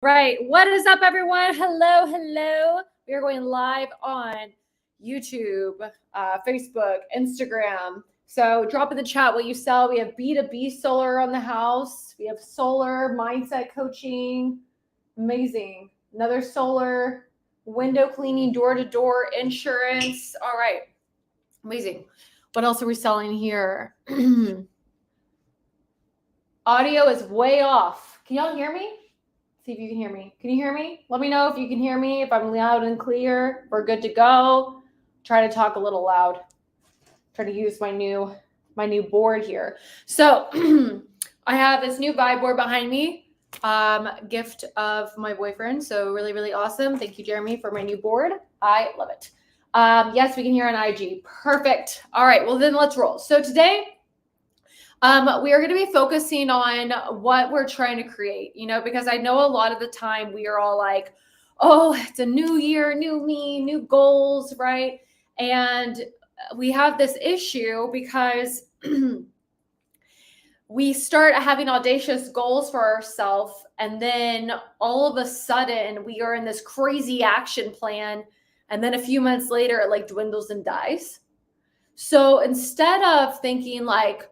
Right. What is up, everyone? Hello, hello. We are going live on YouTube, Facebook, Instagram. So drop in the chat what you sell. We have B2B solar on the house. We have solar mindset coaching. Amazing. Another solar, window cleaning, door-to-door insurance. All right. Amazing. What else are we selling here? Audio is way off. Can y'all hear me? See if you can hear me. Can you hear me? Let me know if you can hear me, if I'm loud and clear. We're good to go. Try to talk a little loud. Try to use my new board here. So I have this new vibe board behind me. Gift of my boyfriend. So really, really awesome. Thank you, Jeremy, for my new board. I love it. Yes, we can hear on IG. Perfect. All right. Well, then let's roll. So today, we are going to be focusing on what we're trying to create, because I know a lot of the time we are all like, oh, it's a new year, new me, new goals, right? And we have this issue because we start having audacious goals for ourselves. And then all of a sudden we are in this crazy action plan. And then a few months later, it like dwindles and dies. So instead of thinking like,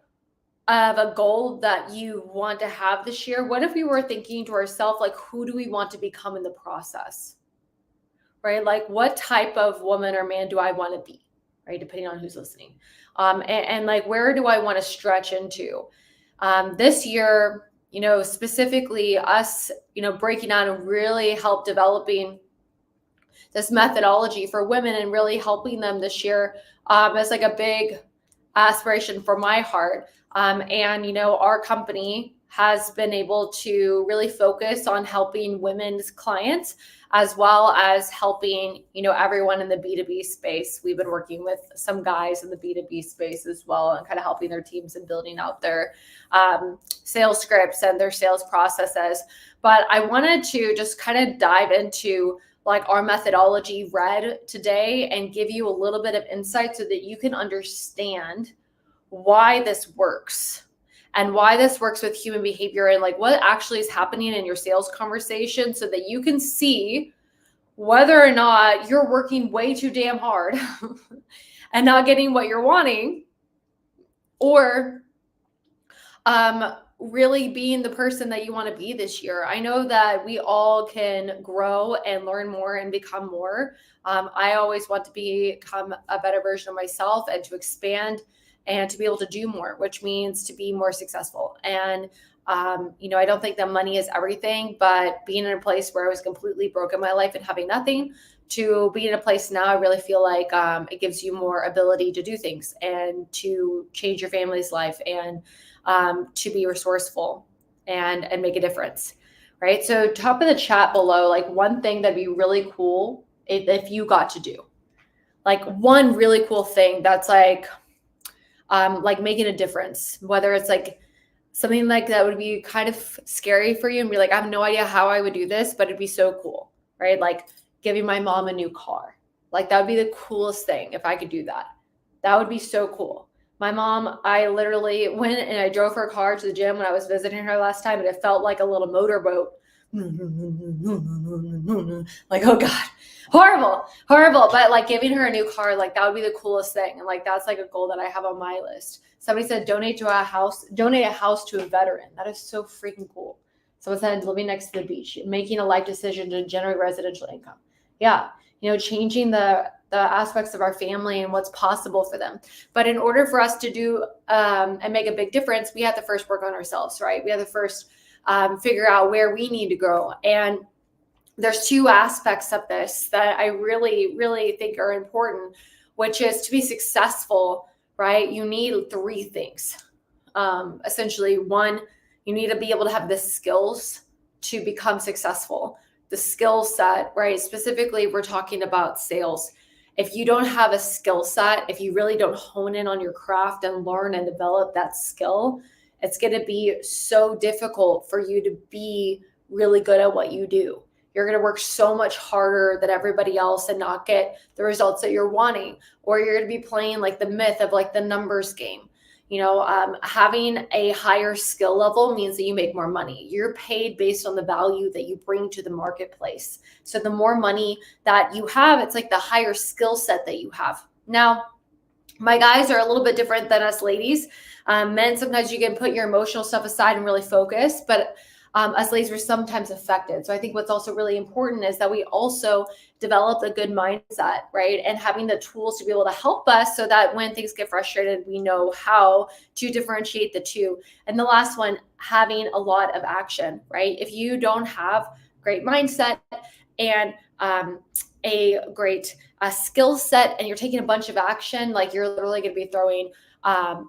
of a goal that you want to have this year, what if we were thinking to ourselves, like, who do we want to become in the process, right? Like, what type of woman or man do I want to be, right? Depending on who's listening. And like, where do I want to stretch into? This year, specifically us, breaking out and really help developing this methodology for women and really helping them this year is like a big aspiration for my heart. And our company has been able to really focus on helping women's clients as well as helping, everyone in the B2B space. We've been working with some guys in the B2B space as well and kind of helping their teams and building out their sales scripts and their sales processes. But I wanted to just kind of dive into like our methodology R.E.D today and give you a little bit of insight so that you can understand why this works and why this works with human behavior and like what actually is happening in your sales conversation so that you can see whether or not you're working way too damn hard and not getting what you're wanting, or really being the person that you want to be this year. I know that we all can grow and learn more and become more. I always want to become a better version of myself and to expand and to be able to do more, which means to be more successful. And, I don't think that money is everything, but being in a place where I was completely broke in my life and having nothing to be in a place now, I really feel like it gives you more ability to do things and to change your family's life and to be resourceful and make a difference, right? So top of the chat below, like one thing that'd be really cool if you got to do, like one really cool thing that's like making a difference, whether it's like something like that would be kind of scary for you and be like, I have no idea how I would do this, but it'd be so cool, right? Like giving my mom a new car. Like that would be the coolest thing if I could do that. That would be so cool. My mom, I literally went and I drove her car to the gym when I was visiting her last time, and it felt like a little motorboat. Like, oh God, horrible. But like giving her a new car, like that would be the coolest thing. And like, that's like a goal that I have on my list. Somebody said, donate a house to a veteran. That is so freaking cool. Someone said living next to the beach, making a life decision to generate residential income. Yeah. Changing the aspects of our family and what's possible for them. But in order for us to do and make a big difference, we have to first work on ourselves, right? We have to first figure out where we need to grow. And there's two aspects of this that I really, really think are important, which is to be successful, right? You need three things. Essentially, one, you need to be able to have the skills to become successful. The skill set, right? Specifically, we're talking about sales. If you don't have a skill set, if you really don't hone in on your craft and learn and develop that skill, it's going to be so difficult for you to be really good at what you do. You're going to work so much harder than everybody else and not get the results that you're wanting. Or you're going to be playing like the myth of like the numbers game. Having a higher skill level means that you make more money. You're paid based on the value that you bring to the marketplace. So the more money that you have, it's like the higher skill set that you have. Now, my guys are a little bit different than us ladies. Men, sometimes you can put your emotional stuff aside and really focus, but us ladies are sometimes affected. So I think what's also really important is that we also develop a good mindset, right? And having the tools to be able to help us so that when things get frustrated, we know how to differentiate the two. And the last one, having a lot of action, right? If you don't have great mindset and a great skill set and you're taking a bunch of action, like you're literally going to be throwing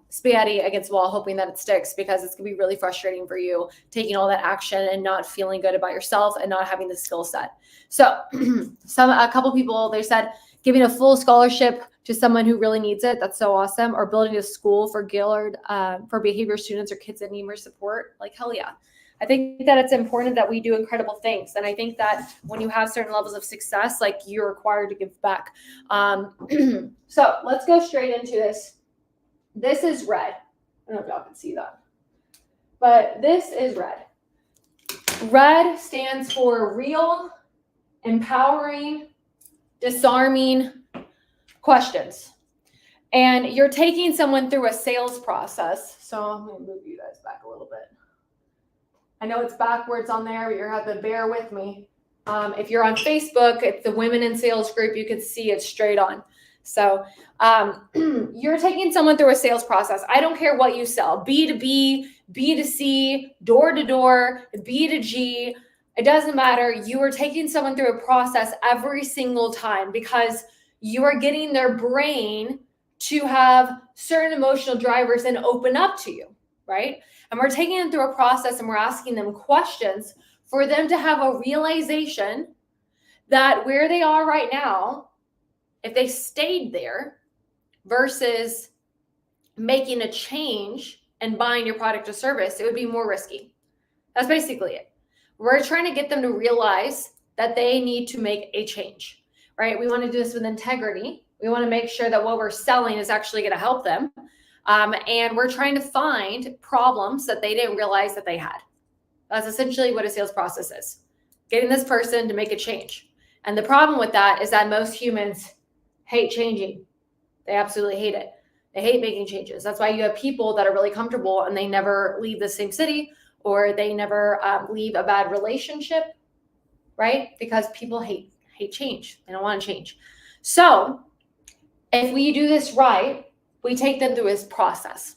spaghetti against the wall hoping that it sticks, because it's going to be really frustrating for you taking all that action and not feeling good about yourself and not having the skill set. So a couple people, they said giving a full scholarship to someone who really needs it. That's so awesome. Or building a school for Gillard for behavior students or kids that need more support. Like, hell yeah. I think that it's important that we do incredible things. And I think that when you have certain levels of success, like, you're required to give back. So let's go straight into this. This is red. I don't know if y'all can see that, but this is red. Red stands for real, empowering, disarming questions. And you're taking someone through a sales process. So I'm going to move you guys back a little bit. I know it's backwards on there, but you're going to have to bear with me. If you're on Facebook, it's the Women in Sales group. You can see it straight on. So you're taking someone through a sales process. I don't care what you sell, B2B, B2C, door-to-door, B2G. It doesn't matter. You are taking someone through a process every single time because you are getting their brain to have certain emotional drivers and open up to you, right? And we're taking them through a process and we're asking them questions for them to have a realization that where they are right now, if they stayed there versus making a change and buying your product or service, it would be more risky. That's basically it. We're trying to get them to realize that they need to make a change, right? We want to do this with integrity. We want to make sure that what we're selling is actually going to help them. And we're trying to find problems that they didn't realize that they had. That's essentially what a sales process is. Getting this person to make a change. And the problem with that is that most humans hate changing. They absolutely hate it. They hate making changes. That's why you have people that are really comfortable and they never leave the same city, or they never leave a bad relationship, right? Because people hate change. They don't want to change. So if we do this right, we take them through this process.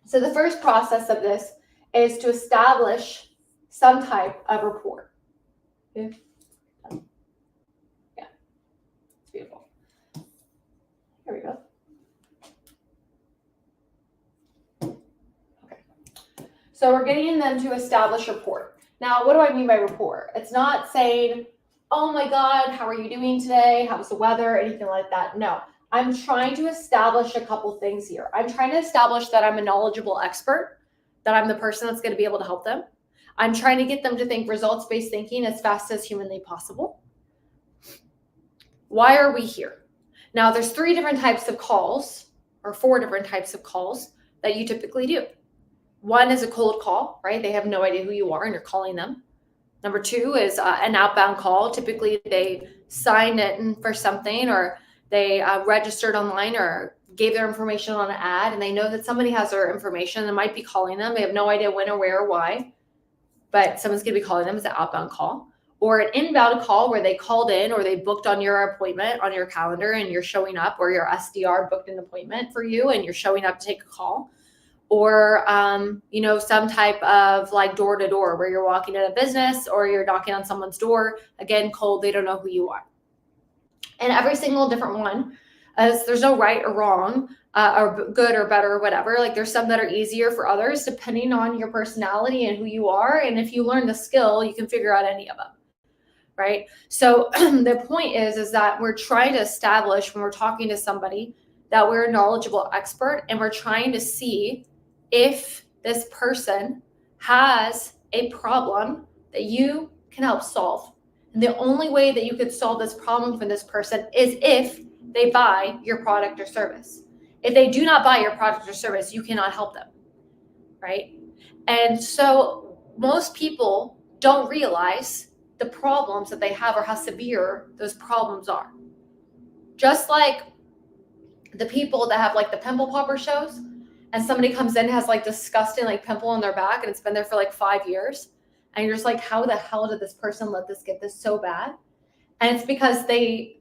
So the first process of this is to establish some type of rapport. Okay. Yeah, it's beautiful. Here we go. Okay. So we're getting them to establish rapport. Now, what do I mean by rapport? It's not saying, oh my God, how are you doing today? How's the weather? Anything like that. No, I'm trying to establish a couple things here. I'm trying to establish that I'm a knowledgeable expert, that I'm the person that's going to be able to help them. I'm trying to get them to think results-based thinking as fast as humanly possible. Why are we here? Now, there's 3 different types of calls, or 4 different types of calls that you typically do. One is a cold call, right? They have no idea who you are and you're calling them. Number 2 is an outbound call. Typically, they signed in for something, or they registered online or gave their information on an ad, and they know that somebody has their information and might be calling them. They have no idea when or where or why, but someone's going to be calling them. As an outbound call. Or an inbound call where they called in or they booked on your appointment on your calendar and you're showing up, or your SDR booked an appointment for you and you're showing up to take a call. Or, some type of like door to door where you're walking in a business or you're knocking on someone's door. Again, cold, they don't know who you are. And every single different one, as there's no right or wrong, or good or better or whatever. Like, there's some that are easier for others depending on your personality and who you are. And if you learn the skill, you can figure out any of them. Right? So the point is that we're trying to establish, when we're talking to somebody, that we're a knowledgeable expert, and we're trying to see if this person has a problem that you can help solve. And the only way that you could solve this problem for this person is if they buy your product or service. If they do not buy your product or service, you cannot help them, right? And so most people don't realize the problems that they have or how severe those problems are. Just like the people that have like the pimple popper shows, and somebody comes in and has like disgusting like pimple on their back and it's been there for like 5 years, and you're just like, how the hell did this person let this get this so bad? And it's because they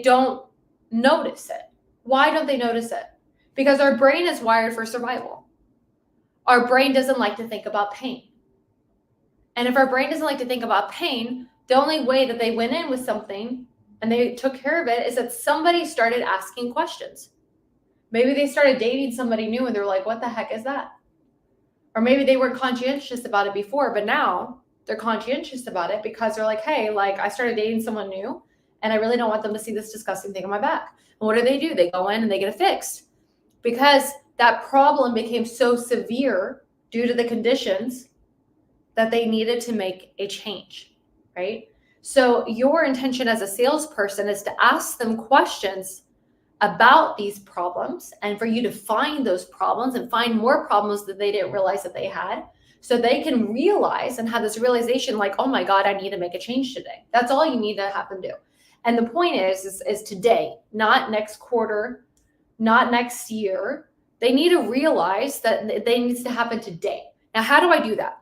don't notice it. Why don't they notice it? Because our brain is wired for survival. Our brain doesn't like to think about pain. And if our brain doesn't like to think about pain, the only way that they went in with something and they took care of it is that somebody started asking questions. Maybe they started dating somebody new and they're like, what the heck is that? Or maybe they weren't conscientious about it before, but now they're conscientious about it because they're like, hey, like I started dating someone new and I really don't want them to see this disgusting thing on my back. And what do? They go in and they get it fixed because that problem became so severe due to the conditions that they needed to make a change, right? So your intention as a salesperson is to ask them questions about these problems and for you to find those problems and find more problems that they didn't realize that they had, so they can realize and have this realization like, oh my God, I need to make a change today. That's all you need to have them do. And the point is today, not next quarter, not next year. They need to realize that they needs to happen today. Now, how do I do that?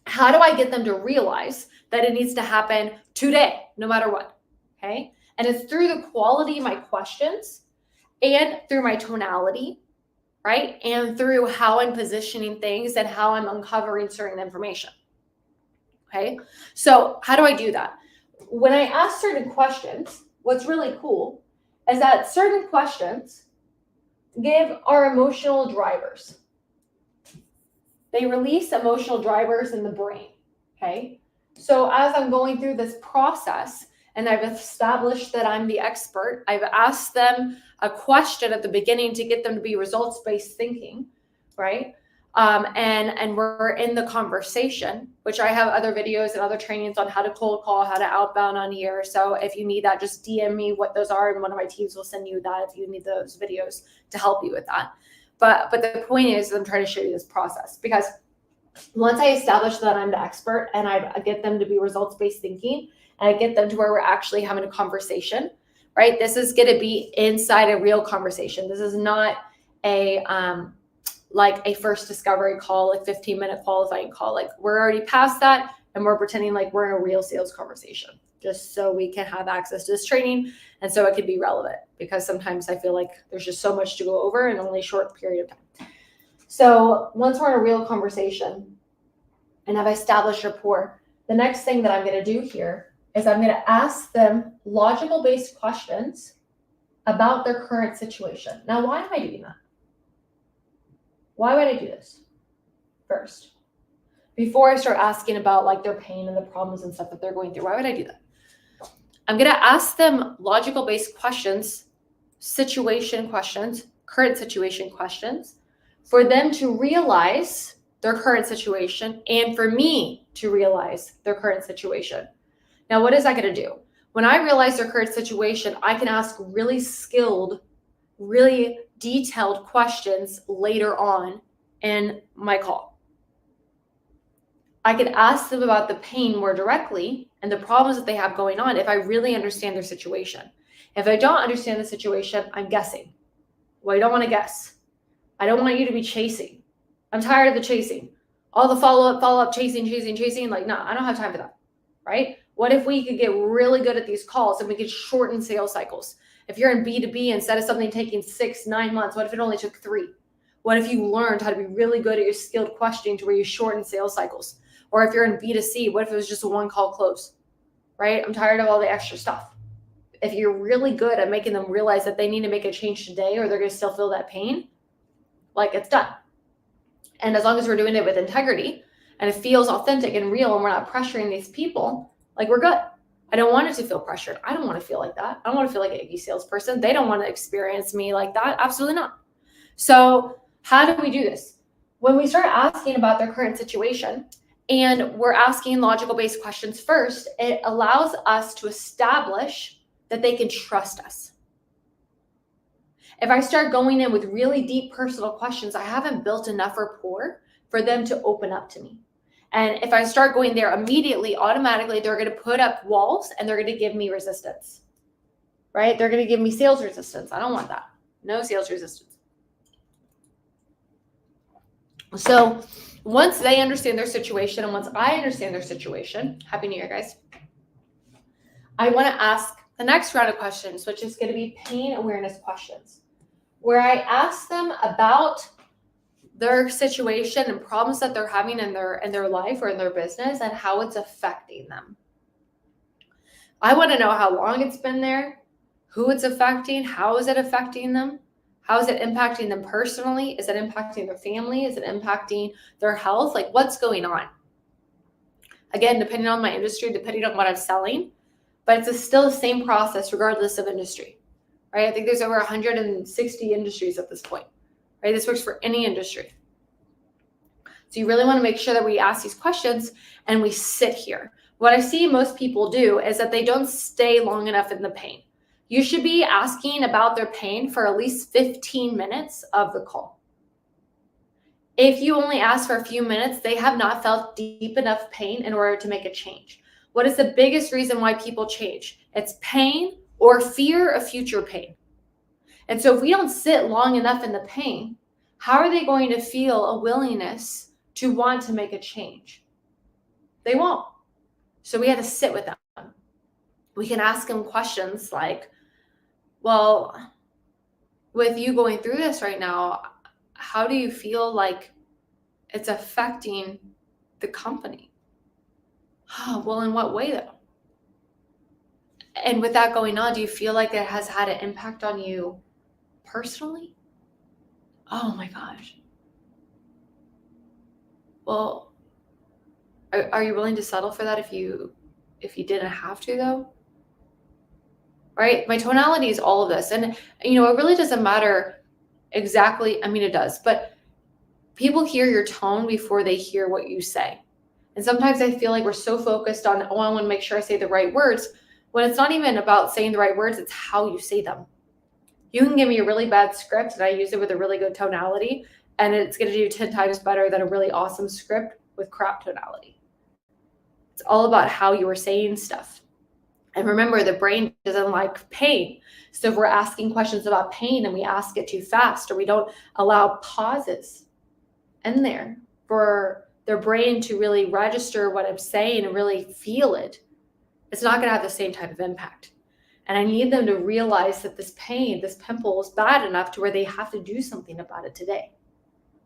How do I get them to realize that it needs to happen today, no matter what? Okay. And it's through the quality of my questions and through my tonality, right? And through how I'm positioning things and how I'm uncovering certain information. Okay. So how do I do that? When I ask certain questions, what's really cool is that certain questions give our emotional drivers. They release emotional drivers in the brain, okay? So as I'm going through this process and I've established that I'm the expert, I've asked them a question at the beginning to get them to be results-based thinking, right? And we're in the conversation, which I have other videos and other trainings on how to cold call, how to outbound on here. So if you need that, just DM me what those are, and one of my teams will send you that if you need those videos to help you with that. But the point is, I'm trying to show you this process because once I establish that I'm the expert and I get them to be results-based thinking and I get them to where we're actually having a conversation, right? This is going to be inside a real conversation. This is not a like a first discovery call, like 15-minute qualifying call. Like we're already past that and we're pretending like we're in a real sales conversation just so we can have access to this training and so it could be relevant, because sometimes I feel like there's just so much to go over in only a short period of time. So once we're in a real conversation and I've established rapport, the next thing that I'm going to do here is I'm going to ask them logical-based questions about their current situation. Now, why am I doing that? Why would I do this first? Before I start asking about like their pain and the problems and stuff that they're going through, why would I do that? I'm going to ask them logical-based questions, situation questions, current situation questions, for them to realize their current situation and for me to realize their current situation. Now, what is that going to do? When I realize their current situation, I can ask really skilled, really detailed questions later on in my call. I can ask them about the pain more directly and the problems that they have going on if I really understand their situation. If I don't understand the situation, I'm guessing. Well, I don't want to guess. I don't want you to be chasing. I'm tired of the chasing. All the follow-up, chasing. Like, no, I don't have time for that, right? What if we could get really good at these calls and we could shorten sales cycles? If you're in B2B, instead of something taking 6-9 months, what if it only took 3? What if you learned how to be really good at your skilled questioning to where you shorten sales cycles? Or if you're in B2C, what if it was just a one call close, right? I'm tired of all the extra stuff. If you're really good at making them realize that they need to make a change today or they're going to still feel that pain, like it's done. And as long as we're doing it with integrity and it feels authentic and real and we're not pressuring these people, like we're good. I don't want it to feel pressured. I don't want to feel like that. I don't want to feel like an icky salesperson. They don't want to experience me like that. Absolutely not. So how do we do this? When we start asking about their current situation and we're asking logical-based questions first, it allows us to establish that they can trust us. If I start going in with really deep personal questions, I haven't built enough rapport for them to open up to me. And if I start going there immediately, automatically, they're going to put up walls and they're going to give me resistance, right? They're going to give me sales resistance. I don't want that. No sales resistance. So once they understand their situation and once I understand their situation, Happy New Year, guys, I want to ask the next round of questions, which is going to be pain awareness questions, where I ask them about their situation and problems that they're having in their life or in their business and how it's affecting them. I want to know how long it's been there, who it's affecting, how is it affecting them, how is it impacting them personally, is it impacting their family, is it impacting their health, like what's going on. Again, depending on my industry, depending on what I'm selling, but it's still the same process regardless of industry, right? I think there's over 160 industries at this point, right? This works for any industry. So you really want to make sure that we ask these questions and we sit here. What I see most people do is that they don't stay long enough in the pain. You should be asking about their pain for at least 15 minutes of the call. If you only ask for a few minutes, they have not felt deep enough pain in order to make a change. What is the biggest reason why people change? It's pain or fear of future pain. And so if we don't sit long enough in the pain, how are they going to feel a willingness to want to make a change? They won't. So we have to sit with them. We can ask them questions like, well, with you going through this right now, how do you feel like it's affecting the company? Oh, well, in what way though? And with that going on, do you feel like it has had an impact on you personally? Oh my gosh. Well, are you willing to settle for that if you didn't have to though? Right? My tonality is all of this. And it really doesn't matter exactly. I mean, it does, but people hear your tone before they hear what you say. And sometimes I feel like we're so focused on, I want to make sure I say the right words, when it's not even about saying the right words, it's how you say them. You can give me a really bad script and I use it with a really good tonality, and it's going to do 10 times better than a really awesome script with crap tonality. It's all about how you are saying stuff. And remember, the brain doesn't like pain. So if we're asking questions about pain and we ask it too fast, or we don't allow pauses in there for their brain to really register what I'm saying and really feel it, it's not going to have the same type of impact. And I need them to realize that this pain, this pimple is bad enough to where they have to do something about it today,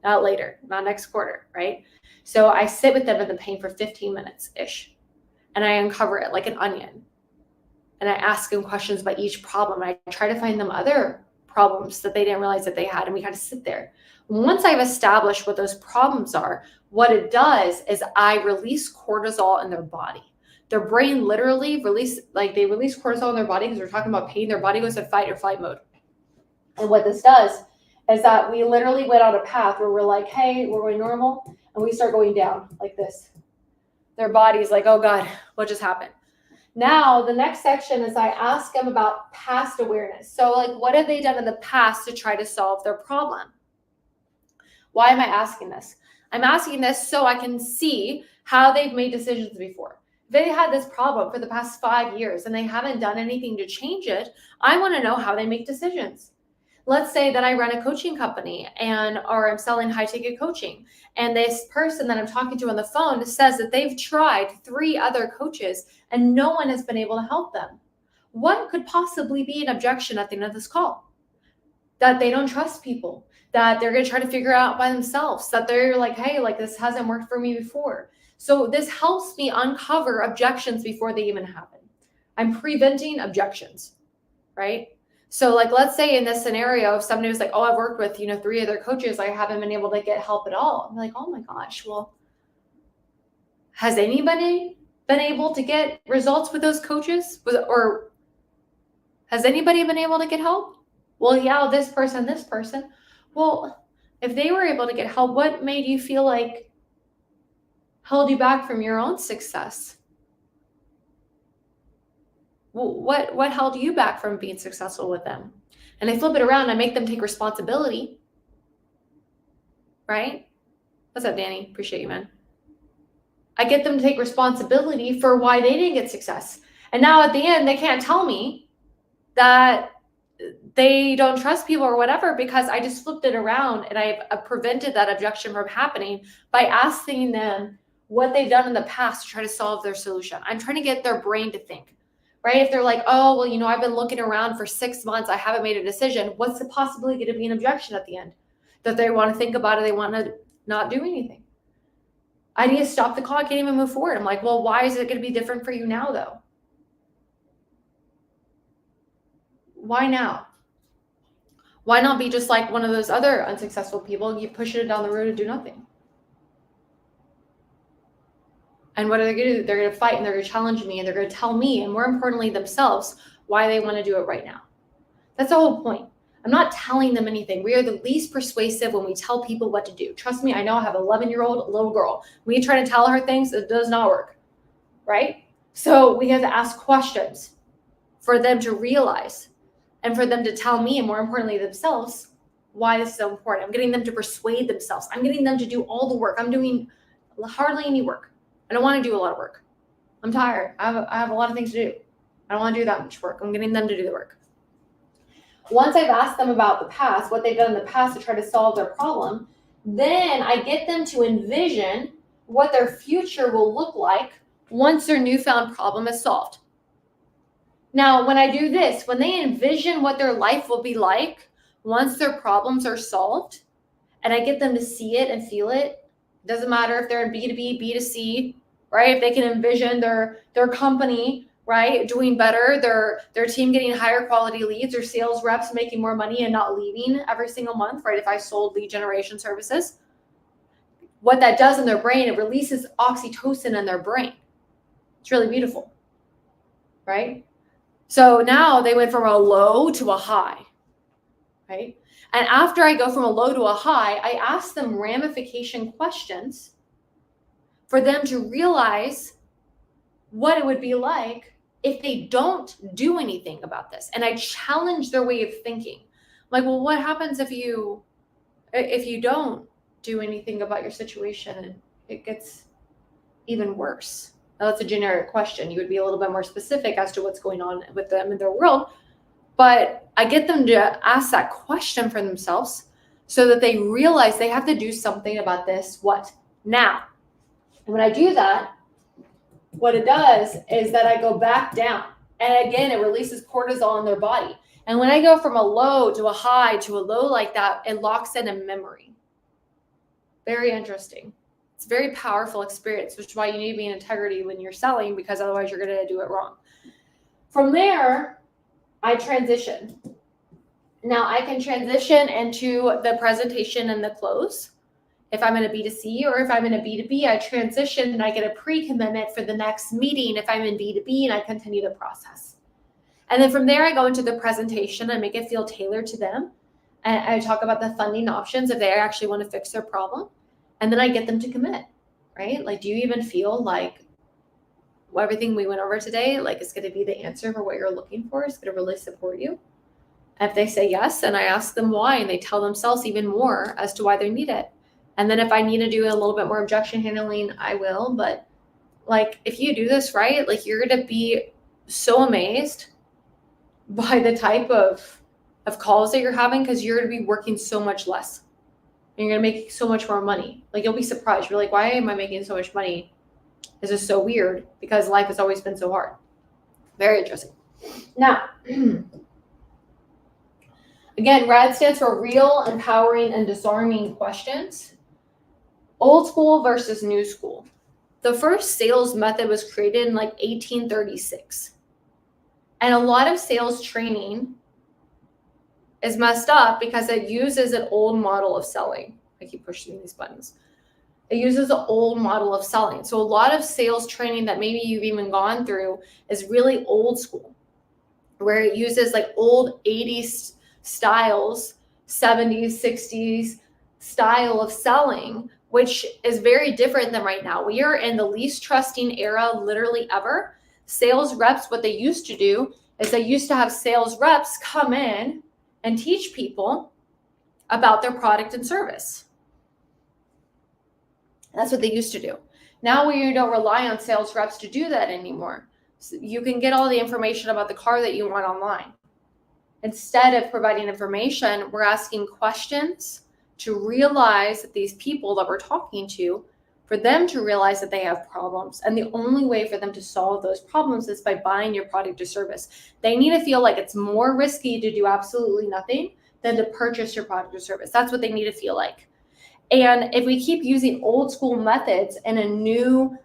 not later, not next quarter, right? So I sit with them in the pain for 15 minutes-ish, and I uncover it like an onion. And I ask them questions about each problem. I try to find them other problems that they didn't realize that they had, and we kind of sit there. Once I've established what those problems are, what it does is I release cortisol in their body. Their brain literally release cortisol in their body because we're talking about pain. Their body goes to fight or flight mode. And what this does is that we literally went on a path where we're like, hey, we're going normal, and we start going down like this. Their body's like, oh God, what just happened? Now, the next section is I ask them about past awareness. So like, what have they done in the past to try to solve their problem? Why am I asking this? I'm asking this so I can see how they've made decisions before. If they had this problem for the past 5 years and they haven't done anything to change it, I want to know how they make decisions. Let's say that I run a coaching company or I'm selling high ticket coaching, and this person that I'm talking to on the phone says that they've tried 3 other coaches and no one has been able to help them. What could possibly be an objection at the end of this call? That they don't trust people, that they're going to try to figure out by themselves, that they're like, hey, like this hasn't worked for me before. So this helps me uncover objections before they even happen. I'm preventing objections, right? So like, let's say in this scenario, if somebody was like, oh, I've worked with, 3 other coaches, I haven't been able to get help at all. I'm like, oh my gosh, well, has anybody been able to get results with those coaches? Or has anybody been able to get help? Well, yeah, this person. Well, if they were able to get help, what made you feel like held you back from your own success? What held you back from being successful with them? And I flip it around. I make them take responsibility, right? What's up, Danny? Appreciate you, man. I get them to take responsibility for why they didn't get success. And now at the end, they can't tell me that they don't trust people or whatever, because I just flipped it around and I've prevented that objection from happening by asking them what they've done in the past to try to solve their solution. I'm trying to get their brain to think, right? If they're like, oh, well, I've been looking around for 6 months, I haven't made a decision. What's the possibility going to be an objection at the end? That they want to think about it, they want to not do anything. I need to stop the clock, I can't even move forward. I'm like, well, why is it going to be different for you now, though? Why now? Why not be just like one of those other unsuccessful people? You push it down the road and do nothing. And what are they going to do? They're going to fight and they're going to challenge me and they're going to tell me, and more importantly, themselves, why they want to do it right now. That's the whole point. I'm not telling them anything. We are the least persuasive when we tell people what to do. Trust me, I know I have an 11-year-old little girl. We try to tell her things, it does not work, right? So we have to ask questions for them to realize and for them to tell me, and more importantly, themselves, why this is so important. I'm getting them to persuade themselves. I'm getting them to do all the work. I'm doing hardly any work. I don't want to do a lot of work. I'm tired. I have a lot of things to do. I don't want to do that much work. I'm getting them to do the work. Once I've asked them about the past, what they've done in the past to try to solve their problem, then I get them to envision what their future will look like once their newfound problem is solved. Now, when I do this, when they envision what their life will be like once their problems are solved, and I get them to see it and feel it, doesn't matter if they're in B2B, B2C, right? If they can envision their company, right, doing better, their team getting higher quality leads, or sales reps making more money and not leaving every single month, right? If I sold lead generation services, what that does in their brain, it releases oxytocin in their brain. It's really beautiful, right? So now they went from a low to a high, right? And after I go from a low to a high, I ask them ramification questions for them to realize what it would be like if they don't do anything about this. And I challenge their way of thinking. Like, well, what happens if you don't do anything about your situation and it gets even worse? Now, that's a generic question. You would be a little bit more specific as to what's going on with them in their world. But I get them to ask that question for themselves so that they realize they have to do something about this, what? Now. And when I do that, what it does is that I go back down. And again, it releases cortisol in their body. And when I go from a low to a high to a low like that, it locks in a memory. Very interesting. It's a very powerful experience, which is why you need to be in integrity when you're selling, because otherwise you're going to do it wrong. From there, I transition. Now I can transition into the presentation and the close. If I'm in a B2C or if I'm in a B2B, I transition and I get a pre-commitment for the next meeting. If I'm in B2B, and I continue the process. And then from there, I go into the presentation and make it feel tailored to them. And I talk about the funding options if they actually want to fix their problem. And then I get them to commit, right? Like, do you even feel like everything we went over today, like, is going to be the answer for what you're looking for? Is going to really support you? And if they say yes, then I ask them why, and they tell themselves even more as to why they need it. And then if I need to do a little bit more objection handling, I will. But like, if you do this right, like, you're going to be so amazed by the type of calls that you're having, because you're going to be working so much less. And you're going to make so much more money. Like, you'll be surprised. You're like, why am I making so much money? This is so weird, because life has always been so hard. Very interesting. Now, again, R.E.D stands for real, empowering, and disarming questions. Old school versus new school. The first sales method was created in like 1836. And a lot of sales training is messed up because it uses an old model of selling. I keep pushing these buttons. It uses an old model of selling. So a lot of sales training that maybe you've even gone through is really old school, where it uses like old 80s styles, 70s, 60s style of selling, which is very different than right now. We are in the least trusting era literally ever. Sales reps, what they used to do is they used to have sales reps come in and teach people about their product and service. That's what they used to do. Now we don't rely on sales reps to do that anymore. So you can get all the information about the car that you want online. Instead of providing information, we're asking questions to realize that these people that we're talking to, for them to realize that they have problems. And the only way for them to solve those problems is by buying your product or service. They need to feel like it's more risky to do absolutely nothing than to purchase your product or service. That's what they need to feel like. And if we keep using old school methods in a new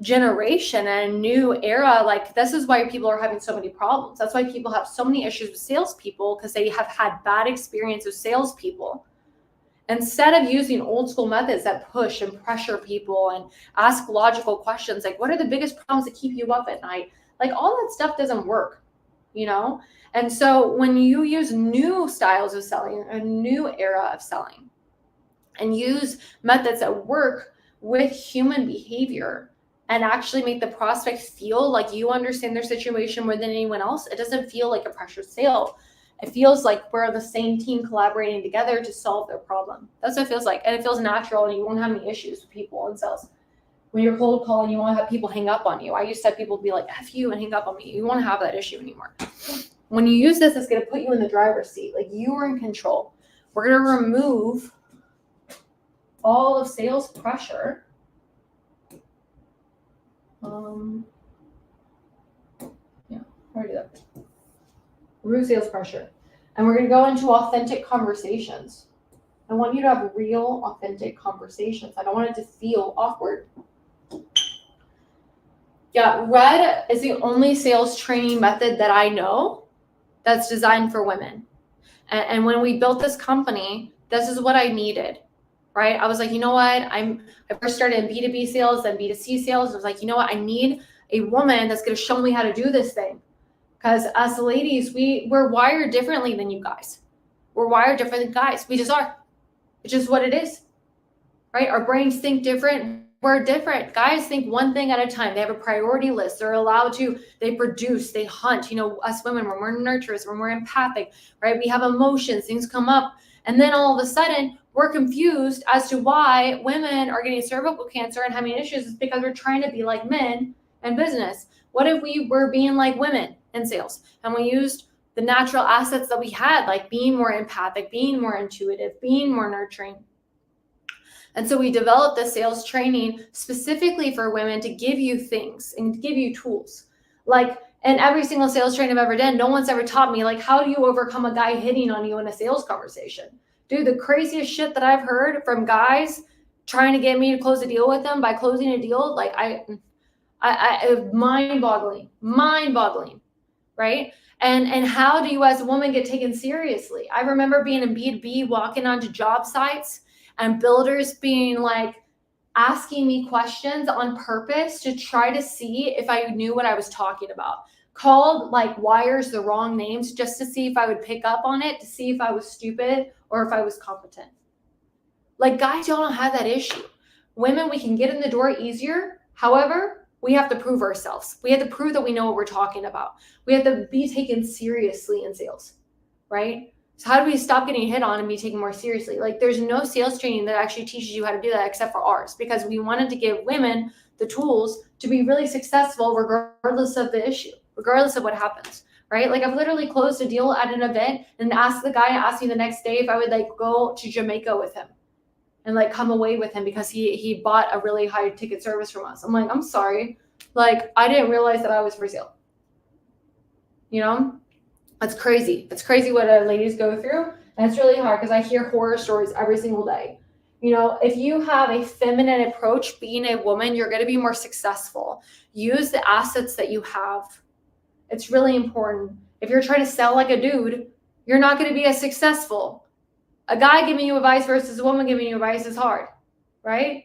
generation and a new era, like this is why people are having so many problems. That's why people have so many issues with salespeople, because they have had bad experience with salespeople. Instead of using old school methods that push and pressure people and ask logical questions, like what are the biggest problems that keep you up at night? Like all that stuff doesn't work, you know? And so when you use new styles of selling, a new era of selling, and use methods that work with human behavior and actually make the prospect feel like you understand their situation more than anyone else, it doesn't feel like a pressured sale. It feels like we're the same team collaborating together to solve their problem. That's what it feels like. And it feels natural, and you won't have any issues with people in sales. When you're cold calling, you won't have people hang up on you. I used to have people be like, F you, and hang up on me. You won't have that issue anymore. When you use this, it's going to put you in the driver's seat. Like you are in control. We're going to remove all of sales pressure. How do I do that? Remove sales pressure. And we're going to go into authentic conversations. I want you to have real, authentic conversations. I don't want it to feel awkward. Yeah, R.E.D is the only sales training method that I know that's designed for women. And when we built this company, this is what I needed. Right? I was like, you know what? I first started in B2B sales, then B2C sales. I was like, you know what? I need a woman that's going to show me how to do this thing. Because us ladies, we're wired differently than you guys. We're wired different than guys. We just are. It's just what it is. Right? Our brains think different. We're different. Guys think one thing at a time. They have a priority list. They're allowed to, they produce, they hunt. You know, us women, when we're nurturers, when we're empathic, right? We have emotions, things come up. And then all of a sudden, we're confused as to why women are getting cervical cancer and having issues. It's because we're trying to be like men in business. What if we were being like women in sales and we used the natural assets that we had, like being more empathic, being more intuitive, being more nurturing? And so we developed the sales training specifically for women to give you things and give you tools. Like, and every single sales training I've ever done, no one's ever taught me, like, how do you overcome a guy hitting on you in a sales conversation? Dude, the craziest shit that I've heard from guys trying to get me to close a deal with them by closing a deal, like I mind-boggling, right? And how do you as a woman get taken seriously? I remember being in B2B, walking onto job sites and builders being like, asking me questions on purpose to try to see if I knew what I was talking about. Called like wires the wrong names just to see if I would pick up on it, to see if I was stupid or if I was competent. Like guys don't have that issue. Women, we can get in the door easier. However, we have to prove ourselves. We have to prove that we know what we're talking about. We have to be taken seriously in sales, right? So how do we stop getting hit on and be taken more seriously? Like there's no sales training that actually teaches you how to do that except for ours, because we wanted to give women the tools to be really successful regardless of the issue, regardless of what happens, right? Like I've literally closed a deal at an event and asked the guy, asked me the next day if I would like go to Jamaica with him and like come away with him because he bought a really high ticket service from us. I'm like, I'm sorry. Like I didn't realize that I was for sale. You know? That's crazy. It's crazy what ladies go through. And it's really hard because I hear horror stories every single day. You know, if you have a feminine approach, being a woman, you're going to be more successful. Use the assets that you have. It's really important. If you're trying to sell like a dude, you're not going to be as successful. A guy giving you advice versus a woman giving you advice is hard, right?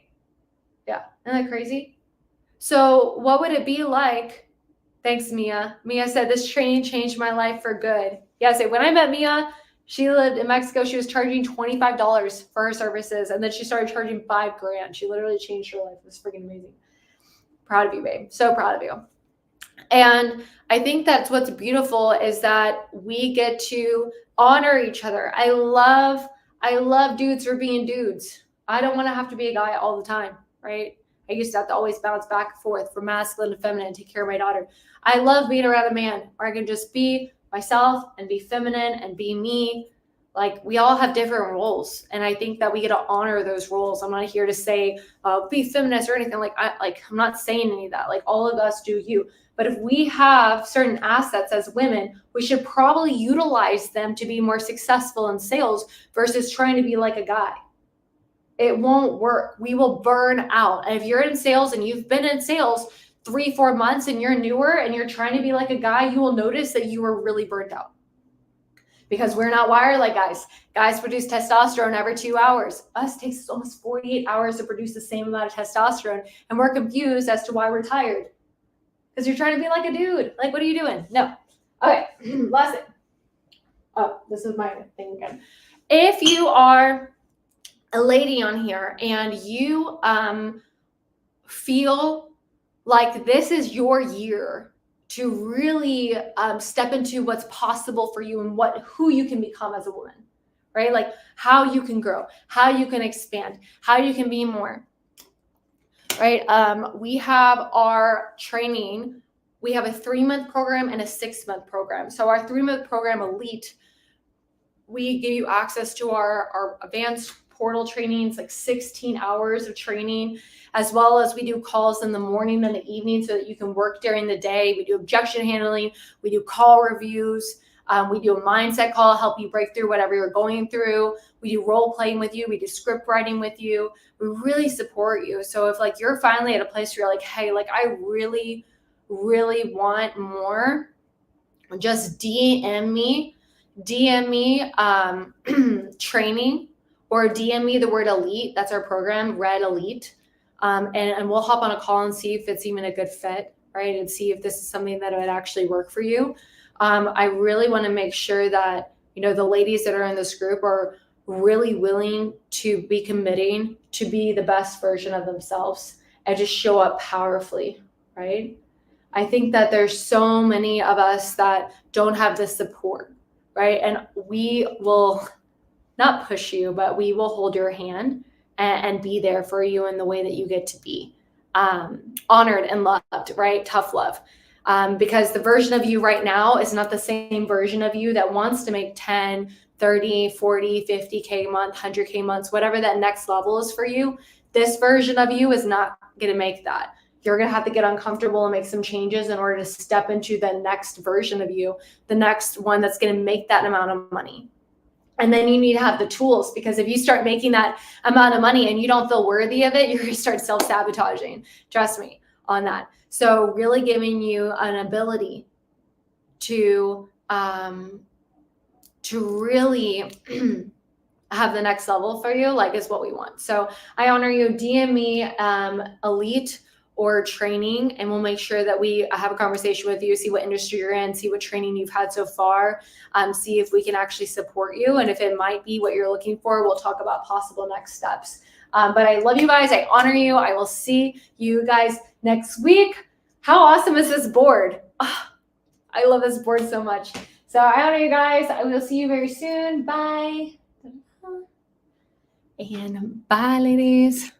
Yeah. Isn't that crazy? So what would it be like? Thanks, Mia. Mia said, this training changed my life for good. Yeah, so when I met Mia, she lived in Mexico. She was charging $25 for her services. And then she started charging $5,000. She literally changed her life. It was freaking amazing. Proud of you, babe. So proud of you. And I think that's what's beautiful is that we get to honor each other. I love dudes for being dudes. I don't want to have to be a guy all the time, right? I used to have to always bounce back and forth from masculine to feminine and take care of my daughter. I love being around a man where I can just be myself and be feminine and be me. Like, we all have different roles, and I think that we get to honor those roles. I'm not here to say be feminist or anything. I'm not saying any of that. Like, all of us do you. But if we have certain assets as women, we should probably utilize them to be more successful in sales versus trying to be like a guy. It won't work. We will burn out. And if you're in sales and you've been in sales 3-4 months and you're newer and you're trying to be like a guy, you will notice that you are really burnt out. Because we're not wired like guys. Guys produce testosterone every 2 hours. Us takes almost 48 hours to produce the same amount of testosterone. And we're confused as to why we're tired. Because you're trying to be like a dude. Like, what are you doing? No. Okay, last thing. Oh, this is my thing again. If you are a lady on here and you feel like this is your year to really step into what's possible for you and who you can become as a woman, right? Like, how you can grow, how you can expand, how you can be more. Right? We have our training. We have a 3-month program and a 6-month program. So our 3-month program, Elite, we give you access to our advanced portal trainings, like 16 hours of training, as well as we do calls in the morning and the evening so that you can work during the day. We do objection handling. We do call reviews. We do a mindset call, help you break through whatever you're going through. We do role playing with you. We do script writing with you. We really support you. So if like you're finally at a place where you're like, hey, like I really, really want more, just DM me training, or DM me the word elite. That's our program, R.E.D Elite. And we'll hop on a call and see if it's even a good fit, right? And see if this is something that would actually work for you. I really want to make sure that, the ladies that are in this group are really willing to be committing to be the best version of themselves and just show up powerfully, right? I think that there's so many of us that don't have the support, right? And we will not push you, but we will hold your hand and be there for you in the way that you get to be honored and loved, right? Tough love. Because the version of you right now is not the same version of you that wants to make 10, 30, 40, 50K a month, 100K months, whatever that next level is for you. This version of you is not going to make that. You're going to have to get uncomfortable and make some changes in order to step into the next version of you, the next one that's going to make that amount of money. And then you need to have the tools, because if you start making that amount of money and you don't feel worthy of it, you're going to start self-sabotaging. Trust me on that. So really giving you an ability to really have the next level for you, like, is what we want. So I honor you. DM me Elite or training, and we'll make sure that we have a conversation with you, see what industry you're in, see what training you've had so far, see if we can actually support you. And if it might be what you're looking for, we'll talk about possible next steps. But I love you guys. I honor you. I will see you guys next week. How awesome is this board? Oh, I love this board so much. So I honor you guys. I will see you very soon. Bye. And bye, ladies.